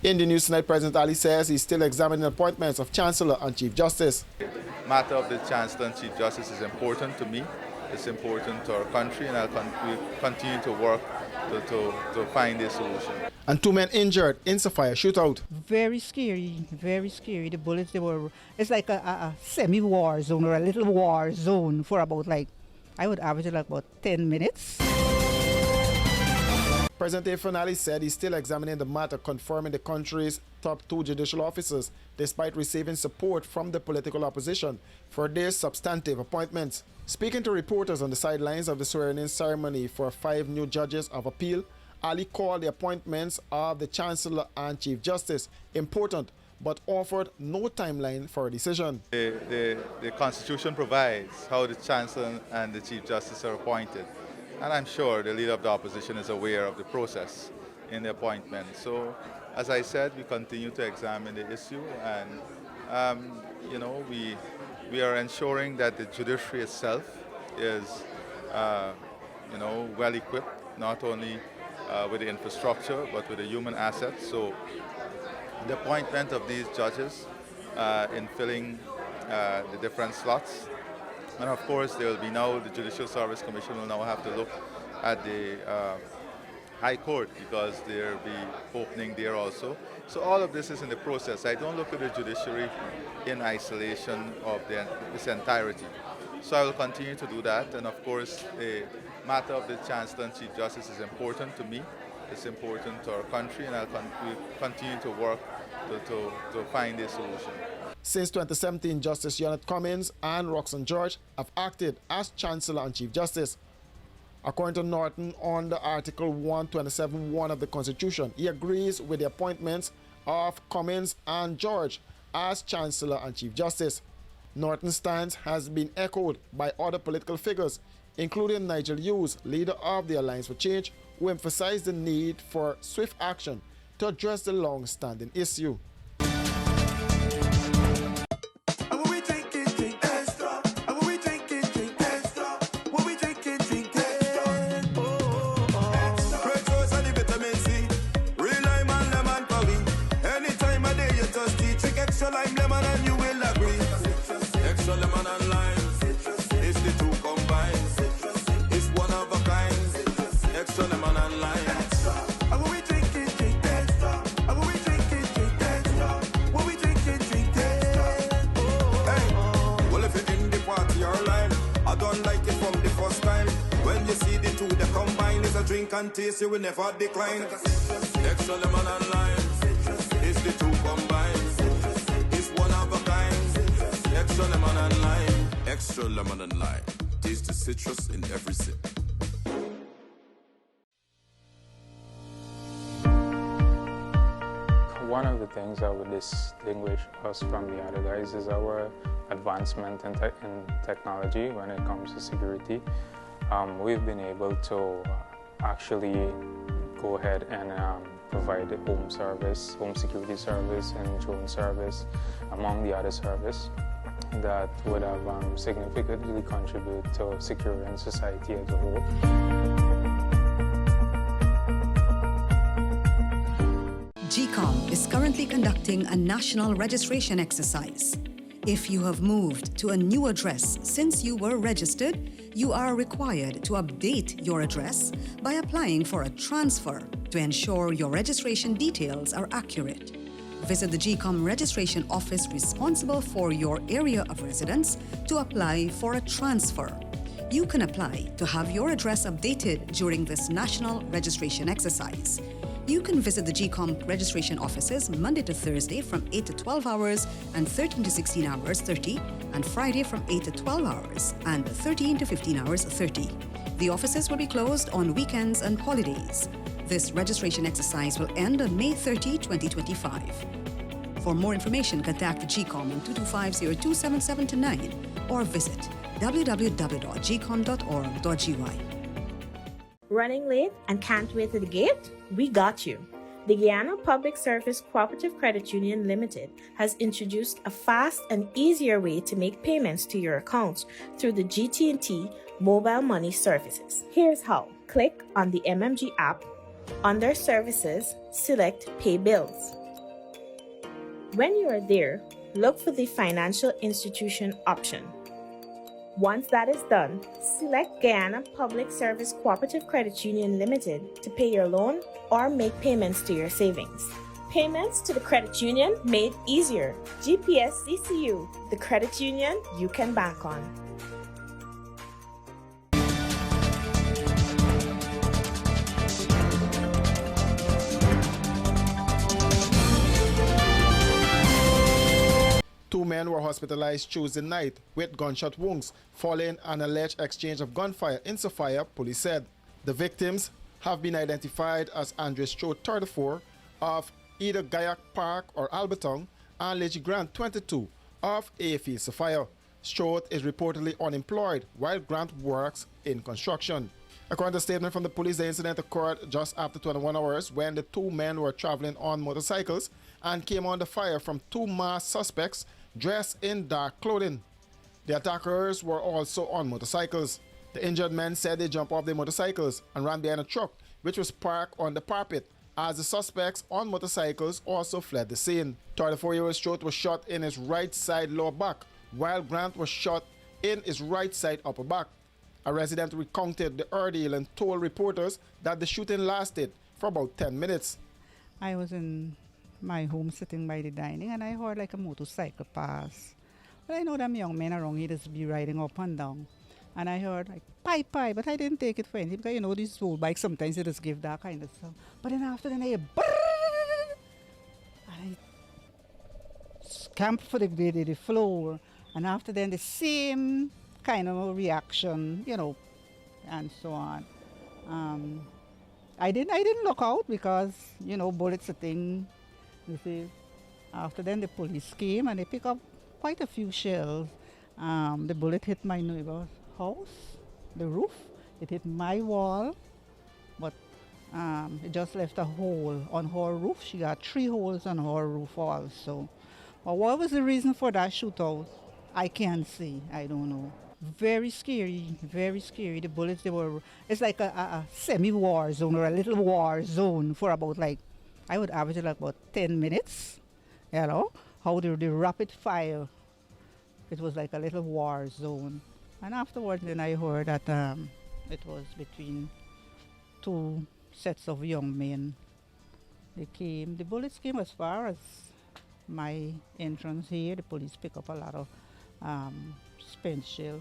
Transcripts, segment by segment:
In the news tonight, President Ali says he's still examining appointments of Chancellor and Chief Justice. The matter of the Chancellor and Chief Justice is important to me. It's important to our country, and we'll continue to work to find a solution. And 2 men injured in Sophia shootout. Very scary, very scary. The bullets, it's like a semi-war zone or a little war zone for about I would average it about 10 minutes. President Finale said he's still examining the matter, confirming the country's top 2 judicial officers, despite receiving support from the political opposition for their substantive appointments. Speaking to reporters on the sidelines of the swearing-in ceremony for 5 new judges of appeal, Ali called the appointments of the Chancellor and Chief Justice important, but offered no timeline for a decision. The Constitution provides how the Chancellor and the Chief Justice are appointed. And I'm sure the leader of the opposition is aware of the process in the appointment. So, as I said, we continue to examine the issue, and we are ensuring that the judiciary itself is, well equipped, not only with the infrastructure but with the human assets. So, the appointment of these judges in filling the different slots. And of course, there will be now, the Judicial Service Commission will now have to look at the High Court, because there will be opening there also. So all of this is in the process. I don't look at the judiciary in isolation of its entirety. So I will continue to do that. And of course, the matter of the Chancellor and Chief Justice is important to me. It's important to our country, and we'll continue to work to find a solution. Since 2017, Justice Janet Cummins and Roxanne George have acted as Chancellor and Chief Justice. According to Norton, under Article 127(1) of the Constitution, he agrees with the appointments of Cummins and George as Chancellor and Chief Justice. Norton's stance has been echoed by other political figures, including Nigel Hughes, leader of the Alliance for Change, who emphasized the need for swift action to address the long-standing issue. Drink and taste, you will never decline. Extra lemon and lime, it's the 2 combined. It's one of a kind. Extra lemon and lime, extra lemon and lime. Taste the citrus in every sip. One of the things that would distinguish us from the other guys is our advancement in technology when it comes to security. We've been able to actually go ahead and provide home security service, and drone service, among the other service that would have significantly contributed to securing society as a whole. GCOM is currently conducting a national registration exercise. If you have moved to a new address since you were registered, you are required to update your address by applying for a transfer to ensure your registration details are accurate. Visit the GCOM registration office responsible for your area of residence to apply for a transfer. You can apply to have your address updated during this national registration exercise. You can visit the GCOM registration offices Monday to Thursday from 8 to 12 hours and 13 to 16 hours 30, and Friday from 8 to 12 hours and 13 to 15 hours 30. The offices will be closed on weekends and holidays. This registration exercise will end on May 30, 2025. For more information, contact the GCOM on 225-027729 or visit www.gcom.org.gy. Running late and can't wait to the gate? We got you. The Guyana Public Service Cooperative Credit Union Limited has introduced a fast and easier way to make payments to your accounts through the GT&T mobile money services. Here's how. Click on the MMG app. Under Services, select Pay Bills. When you are there, look for the financial institution option. Once that is done, select Guyana Public Service Cooperative Credit Union Limited to pay your loan or make payments to your savings. Payments to the credit union made easier. GPS CCU, the credit union you can bank on. Two men were hospitalized Tuesday night with gunshot wounds following an alleged exchange of gunfire in Sophia, police said. The victims have been identified as Andre Stroh, 34, of either Gayak Park or Alberton, and Leggy Grant, 22, of AFE Sophia. Stroh is reportedly unemployed, while Grant works in construction. According to a statement from the police, the incident occurred just after 21 hours when the two men were traveling on motorcycles and came under fire from two masked suspects dressed in dark clothing. The attackers were also on motorcycles. The injured men said they jumped off their motorcycles and ran behind a truck which was parked on the parapet, as the suspects on motorcycles also fled the scene. 34-year-old Stroh was shot in his right side lower back, while Grant was shot in his right side upper back. A resident recounted the ordeal and told reporters that the shooting lasted for about 10 minutes. I was in my home sitting by the dining and I heard like a motorcycle pass. But I know them young men around here just be riding up and down. And I heard like pie, but I didn't take it for anything because you know these old bikes sometimes they just give that kind of sound. But then after then I hear brrrr, and I scamped for the floor. And after then the same kind of reaction, you know, and so on. I didn't look out because, you know, bullets a thing. You see. After then the police came and they picked up quite a few shells. The bullet hit my neighbor's house, the roof. It hit my wall, but it just left a hole on her roof. She got 3 holes on her roof also. But what was the reason for that shootout? I can't say. I don't know. Very scary, very scary. The bullets, it's like a semi-war zone or a little war zone for about like, I would average it like about 10 minutes, you know, how the rapid fire, it was like a little war zone. And afterwards then I heard that it was between 2 sets of young men. The bullets came as far as my entrance here. The police picked up a lot of spent shell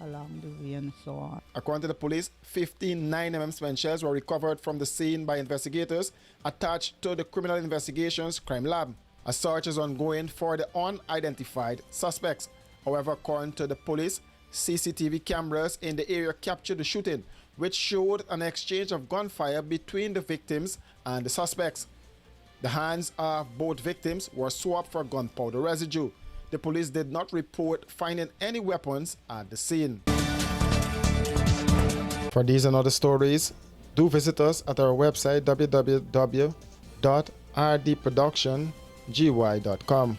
along the way and so on. According to the police, 15 9mm spent shells were recovered from the scene by investigators attached to the Criminal Investigations Crime Lab. A search is ongoing for the unidentified suspects. However, according to the police, CCTV cameras in the area captured the shooting, which showed an exchange of gunfire between the victims and the suspects. The hands of both victims were swapped for gunpowder residue. The police did not report finding any weapons at the scene. For these and other stories, do visit us at our website www.rdproductiongy.com.